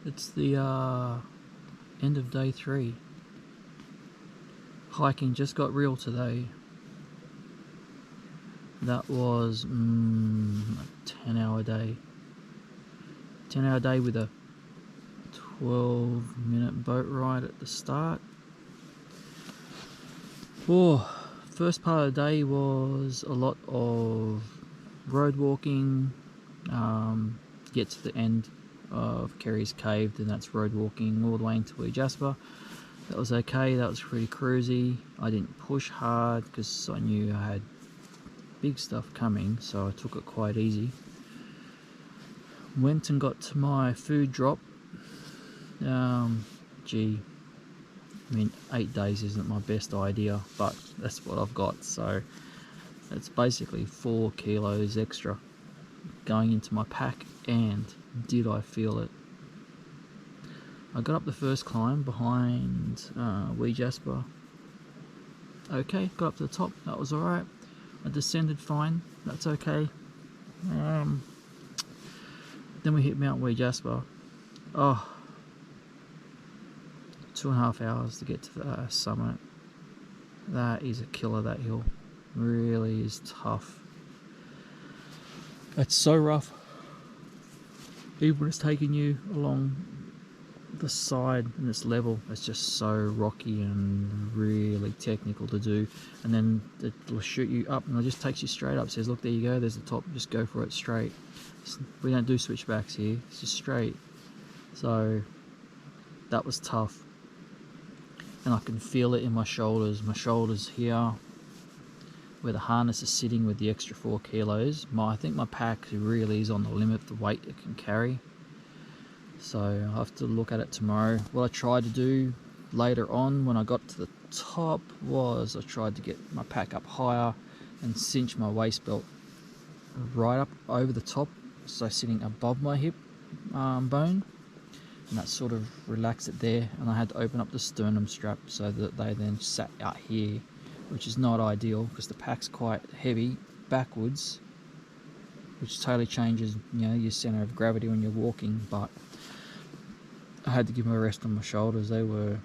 It's the end of day 3. Hiking just got real today. That was a 10-hour day. 10-hour day with a 12-minute boat ride at the start. Oh, first part of the day was a lot of road walking. Get to the end of Kerry's Cave, then that's road walking all the way into Wee Jasper. That was okay, that was pretty cruisy. I didn't push hard because I knew I had big stuff coming, so I took it quite easy. Went and got to my food drop. Gee, I mean 8 days isn't my best idea, but that's what I've got, so it's basically 4 kilos extra going into my pack, and did I feel it. I got up the first climb behind Wee Jasper. Okay, got up to the top, that was alright. I descended fine, that's okay. Then we hit Mount Wee Jasper. Oh, 2.5 hours to get to the summit. That is a killer, that hill. Really is tough. It's so rough. Even when it's taking you along the side and it's level, it's just so rocky and really technical to do. And then it'll shoot you up and it just takes you straight up. It says, look, there you go, there's the top, just go for it straight. We don't do switchbacks here, it's just straight. So that was tough. And I can feel it in my shoulders here, where the harness is sitting with the extra 4 kilos. I think my pack really is on the limit of the weight it can carry. So I'll have to look at it tomorrow. What I tried to do later on when I got to the top was I tried to get my pack up higher and cinch my waist belt right up over the top, so sitting above my hip bone, and that sort of relaxed it there, and I had to open up the sternum strap so that they then sat out here, which is not ideal because the pack's quite heavy backwards, which totally changes, you know, your center of gravity when you're walking. But I had to give them a rest on my shoulders. They were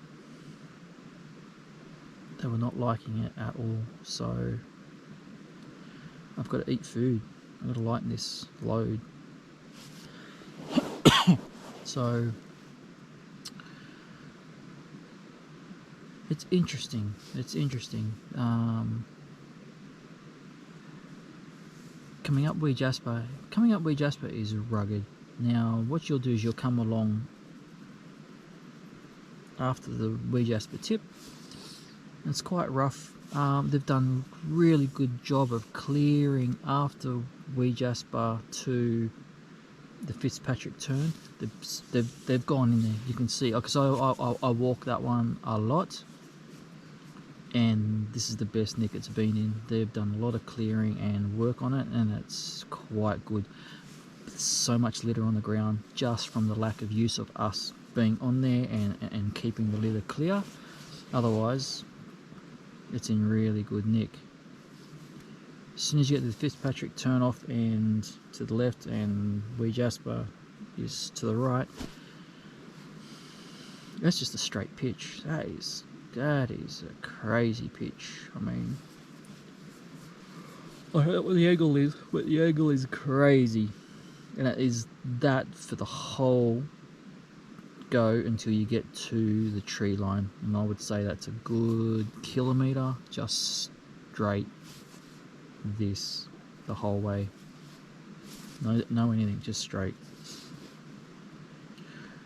not liking it at all. So I've got to eat food. I've got to lighten this load. So it's interesting. Coming up Wee Jasper is rugged. Now what you'll do is you'll come along after the Wee Jasper tip. It's quite rough. They've done a really good job of clearing after Wee Jasper to the Fitzpatrick turn. They've gone in there. You can see, because I walk that one a lot, and this is the best nick it's been in. They've done a lot of clearing and work on it, and it's quite good. There's so much litter on the ground just from the lack of use of us being on there and keeping the litter clear. Otherwise, it's in really good nick. As soon as you get to the Fitzpatrick turn off and to the left, and Wee Jasper is to the right, that's just a straight pitch. That is a crazy pitch. I mean, I don't know what the angle is, but the angle is crazy, and it is that for the whole go until you get to the tree line, and I would say that's a good kilometre just straight this the whole way. No anything, just straight.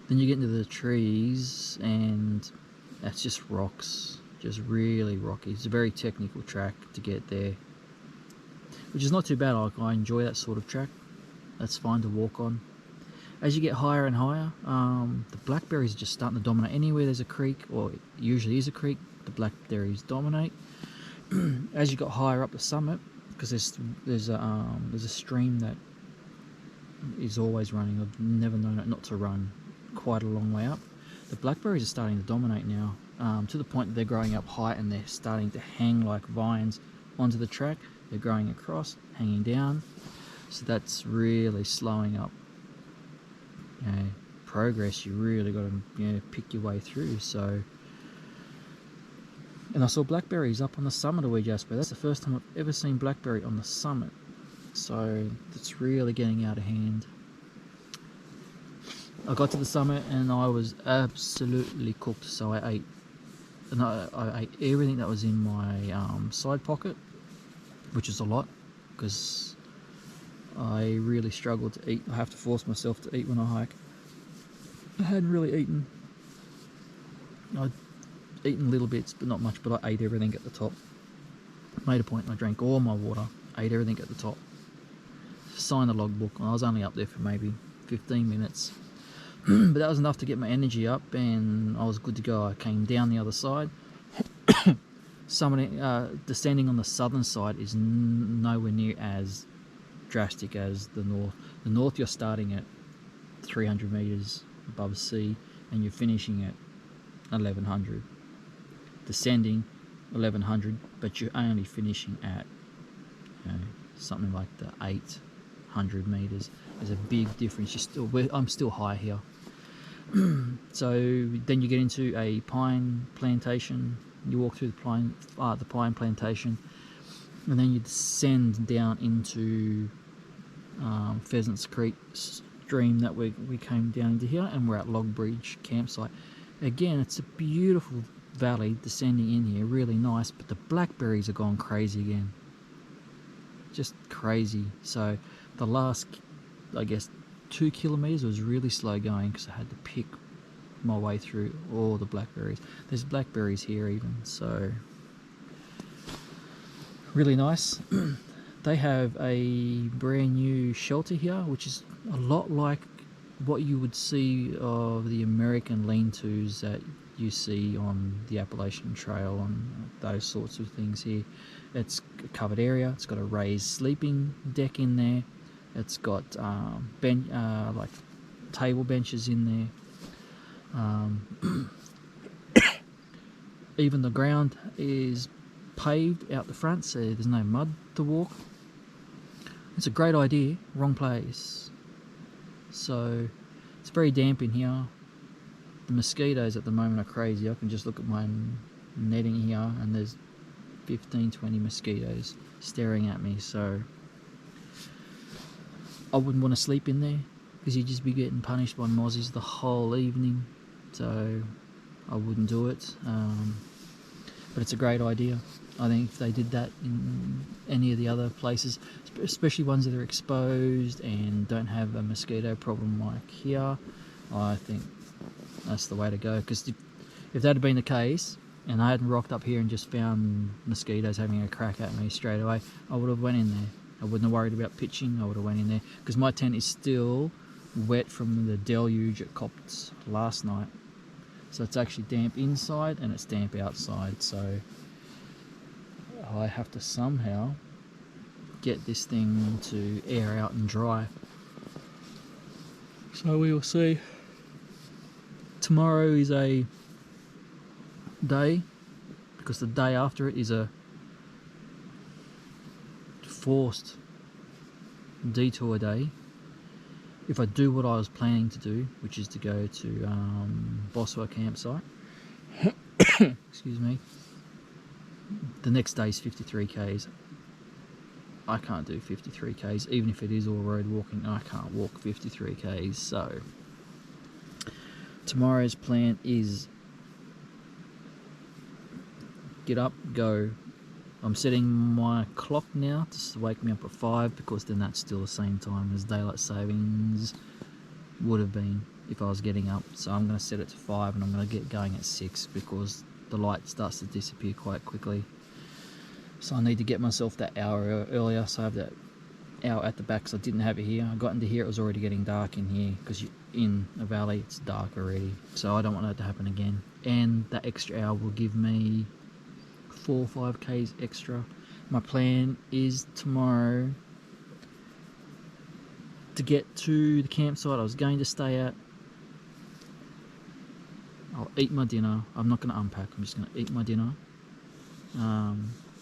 Then you get into the trees and that's just rocks, just really rocky. It's a very technical track to get there, which is not too bad. I enjoy that sort of track. That's fine to walk on. As you get higher and higher, the blackberries are just starting to dominate. Anywhere there's a creek, or it usually is a creek, the blackberries dominate. As you got higher up the summit, because there's a stream that is always running. I've never known it not to run quite a long way up. The blackberries are starting to dominate now, to the point that they're growing up high and they're starting to hang like vines onto the track. They're growing across, hanging down, so that's really slowing up progress, you really got to pick your way through. So, and I saw blackberries up on the summit of Wee Jasper. That's the first time I've ever seen blackberry on the summit. So it's really getting out of hand. I got to the summit and I was absolutely cooked. So I ate, and I ate everything that was in my side pocket, which is a lot, because I really struggle to eat. I have to force myself to eat when I hike. I hadn't really eaten. I'd eaten little bits, but not much, but I ate everything at the top. Made a point, I drank all my water, ate everything at the top. Signed the logbook, and I was only up there for maybe 15 minutes. But that was enough to get my energy up, and I was good to go. I came down the other side. Descending on the southern side is nowhere near as drastic as the north. The north, you're starting at 300 meters above sea and you're finishing at 1100. Descending 1100, but you're only finishing at something like the 800 meters. There's a big difference. I'm still high here. So then you get into a pine plantation. You walk through the pine plantation, and then you descend down into Pheasants Creek stream that we came down into here, and we're at Log Bridge campsite. Again, it's a beautiful valley descending in here, really nice, but the blackberries are gone crazy again. Just crazy. So the last, I guess, 2 kilometers was really slow going because I had to pick my way through all the blackberries. There's blackberries here even, so really nice. They have a brand new shelter here, which is a lot like what you would see of the American lean-tos that you see on the Appalachian Trail and those sorts of things here. It's a covered area. It's got a raised sleeping deck in there. It's got like table benches in there. Even the ground is paved out the front, so there's no mud to walk. It's a great idea, wrong place. So it's very damp in here. The mosquitoes at the moment are crazy. I can just look at my netting here and there's 15-20 mosquitoes staring at me, so I wouldn't want to sleep in there because you'd just be getting punished by mozzies the whole evening, so I wouldn't do it. But it's a great idea. I think if they did that in any of the other places, especially ones that are exposed and don't have a mosquito problem like here, I think that's the way to go. Because if that had been the case and I hadn't rocked up here and just found mosquitoes having a crack at me straight away, I would have went in there. I wouldn't have worried about pitching. I would have went in there because my tent is still wet from the deluge it copped last night. So it's actually damp inside and it's damp outside. So I have to somehow get this thing to air out and dry. So we will see. Tomorrow is a day, because the day after it is a forced detour day. If I do what I was planning to do, which is to go to Boswell campsite, excuse me, the next day is 53 k's. I can't do 53 k's, even if it is all road walking. I can't walk 53 k's. So tomorrow's plan is get up, go. I'm setting my clock now to wake me up at 5, because then that's still the same time as daylight savings would have been if I was getting up. So I'm going to set it to 5 and I'm going to get going at 6 because the light starts to disappear quite quickly. So I need to get myself that hour earlier, so I have that hour at the back, because I didn't have it here. I got into here, it was already getting dark in here, because in a valley it's dark already, so I don't want that to happen again. And that extra hour will give me 4 or 5 k's extra. My plan is tomorrow to get to the campsite I was going to stay at. I'll eat my dinner. I'm not going to unpack, I'm just going to eat my dinner.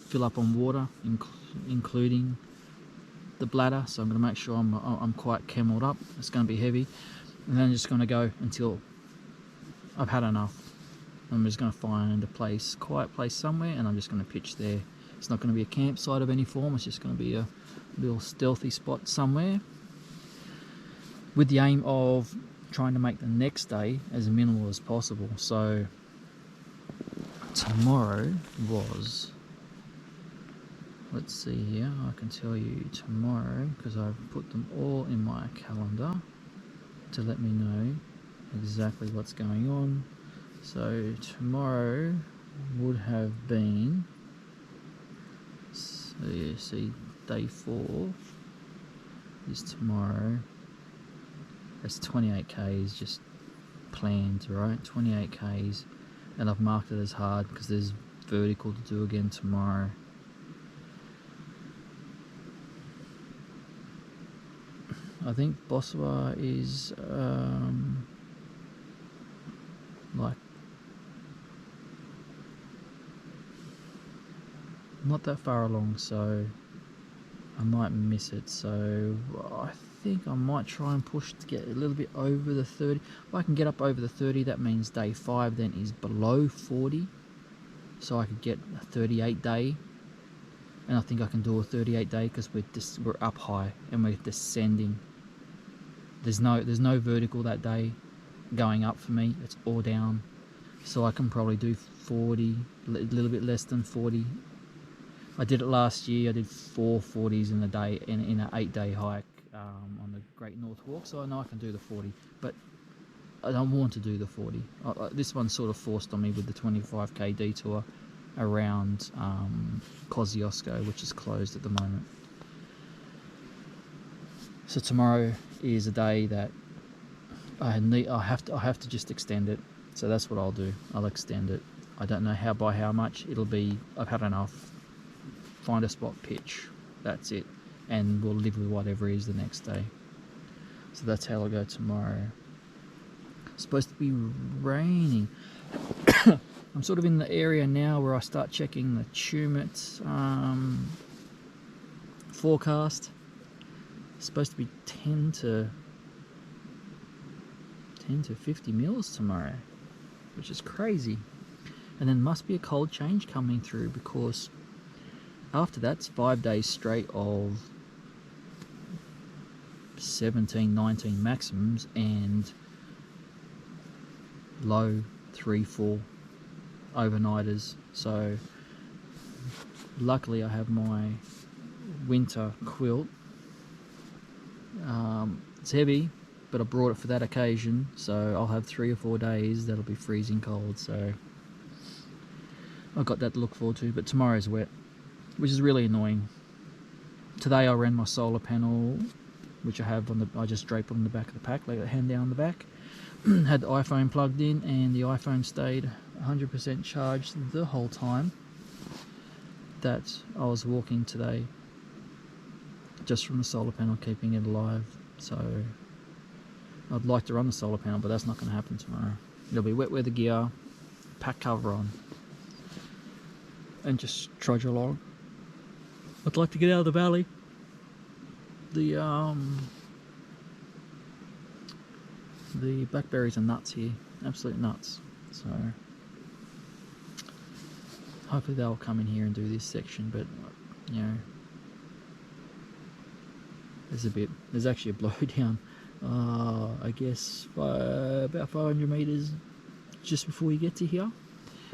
Fill up on water, including the bladder, so I'm going to make sure I'm quite cameled up. It's going to be heavy. And then I'm just going to go until I've had enough. I'm just going to find a place, quiet place somewhere, and I'm just going to pitch there. It's not going to be a campsite of any form, it's just going to be a little stealthy spot somewhere, with the aim of trying to make the next day as minimal as possible. So tomorrow was, let's see here, I can tell you tomorrow, because I've put them all in my calendar to let me know exactly what's going on. So tomorrow would have been, so you see, day 4 is tomorrow. That's 28 k's just planned, right? 28 k's, and I've marked it as hard because there's vertical to do again tomorrow. I think Boswa is like not that far along, so I might miss it. So I think I might try and push to get a little bit over the 30. If I can get up over the 30, that means day 5 then is below 40, so I could get a 38 day. And I think I can do a 38 day because we're up high and we're descending. There's no vertical that day going up for me, it's all down. So I can probably do 40, a little bit less than 40. I did it last year. I did 4 40s in a day in an 8-day hike on the Great North Walk, so I know I can do the 40, but I don't want to do the 40. This one's sort of forced on me with the 25k detour around Kosciuszko, which is closed at the moment. So tomorrow is a day that I have to just extend it. So that's what I'll do. I'll extend it. I don't know by how much. It'll be, I've had enough. Find a spot, pitch. That's it. And we'll live with whatever is the next day. So that's how I'll go tomorrow. It's supposed to be raining. I'm sort of in the area now where I start checking the Tumut forecast. It's supposed to be 10 to 50 mils tomorrow, which is crazy. And then must be a cold change coming through, because after that's 5 days straight of 17, 19 maximums and low 3, 4 overnighters. So luckily I have my winter quilt. It's heavy, but I brought it for that occasion, so I'll have 3 or 4 days that'll be freezing cold, so I've got that to look forward to. But tomorrow's wet, which is really annoying. Today I ran my solar panel, which I have I just drape on the back of the pack, like a hand down the back. Had the iPhone plugged in, and the iPhone stayed 100% charged the whole time that I was walking today, just from the solar panel keeping it alive. So I'd like to run the solar panel, but that's not going to happen tomorrow. It'll be wet weather gear, pack cover on, and just trudge along. I'd like to get out of the valley. The blackberries are nuts here, absolute nuts. So hopefully they'll come in here and do this section, but you know, there's actually a blowdown, I guess about 500 meters just before you get to here,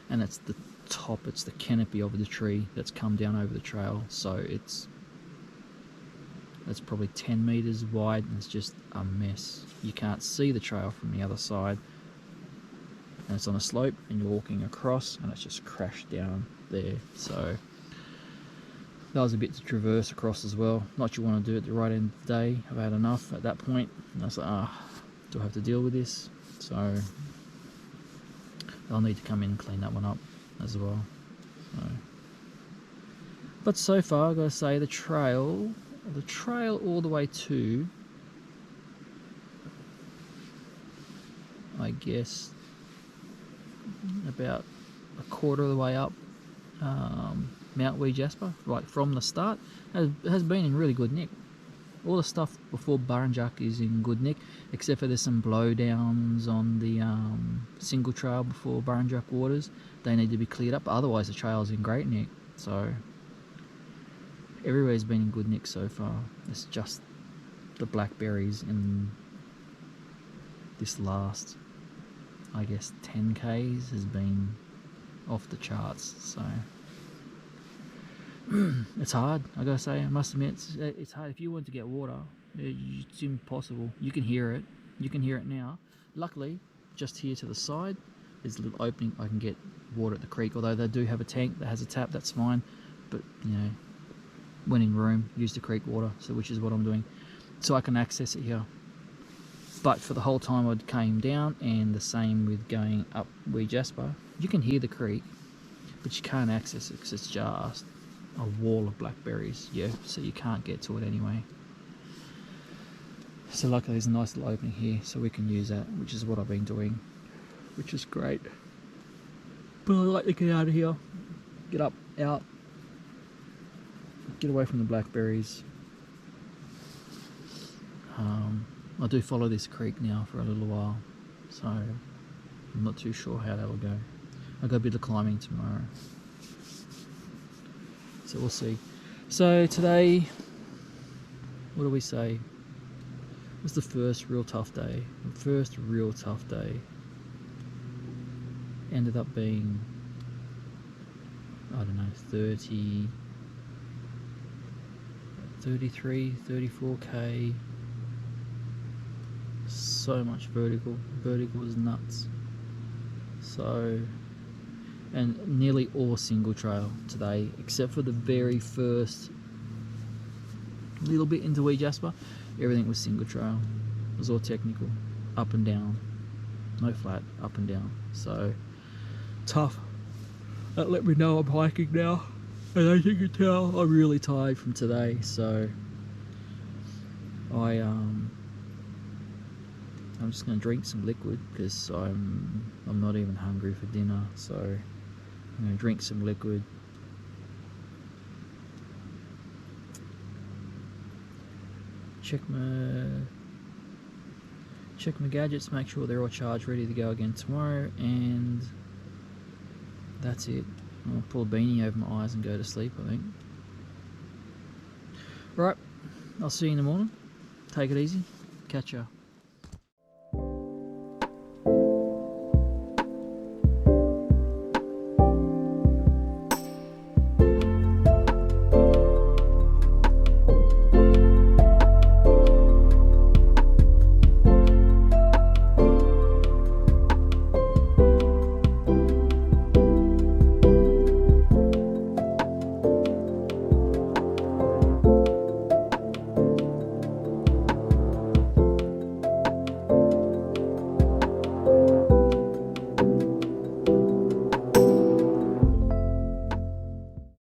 and it's the top, it's the canopy of the tree that's come down over the trail, so it's probably 10 meters wide, and it's just a mess. You can't see the trail from the other side, and it's on a slope, and you're walking across, and it's just crashed down there. So that was a bit to traverse across as well. Not you want to do it at the right end of the day. I've had enough at that point, and I was like, do I have to deal with this? So I'll need to come in and clean that one up as well. So, but so far, I've got to say, the trail all the way to, I guess, about a quarter of the way up Mount Wee Jasper, right from the start, has been in really good nick. all the stuff before Burrinjuck is in good nick, except for there's some blowdowns on the single trail before Burrinjuck waters. They need to be cleared up, otherwise the trail's in great nick. So everywhere's been in good nick so far. It's just the blackberries in this last, I guess, 10Ks has been off the charts. So it's hard, I gotta say. I must admit, it's hard. If you want to get water, it's impossible. You can hear it. You can hear it now. Luckily, just here to the side, there's a little opening. I can get water at the creek. Although they do have a tank that has a tap, that's fine. But you know, when in room, use the creek water. So which is what I'm doing, so I can access it here. But for the whole time I came down, and the same with going up Wee Jasper. You can hear the creek, but you can't access it because it's just a wall of blackberries, yeah, so you can't get to it anyway. So luckily there's a nice little opening here, so we can use that, which is what I've been doing, which is great. But I like to get out of here, get up, out, get away from the blackberries. I do follow this creek now for a little while, so I'm not too sure how that'll go. I've got a bit of climbing tomorrow, so we'll see. So today, what do we say? It was the first real tough day. The first real tough day ended up being, I don't know, 30, 33, 34K. So much vertical. Vertical was nuts. So, and nearly all single trail today, except for the very first little bit into Wee Jasper. Everything was single trail. It was all technical, up and down, no flat, up and down. So tough. That let me know I'm hiking now, and as you can tell, I'm really tired from today. So I'm just gonna drink some liquid because I'm not even hungry for dinner. So I'm gonna drink some liquid. Check my gadgets, make sure they're all charged, ready to go again tomorrow, and that's it. I'll pull a beanie over my eyes and go to sleep, I think. Right, I'll see you in the morning. Take it easy. Catch ya.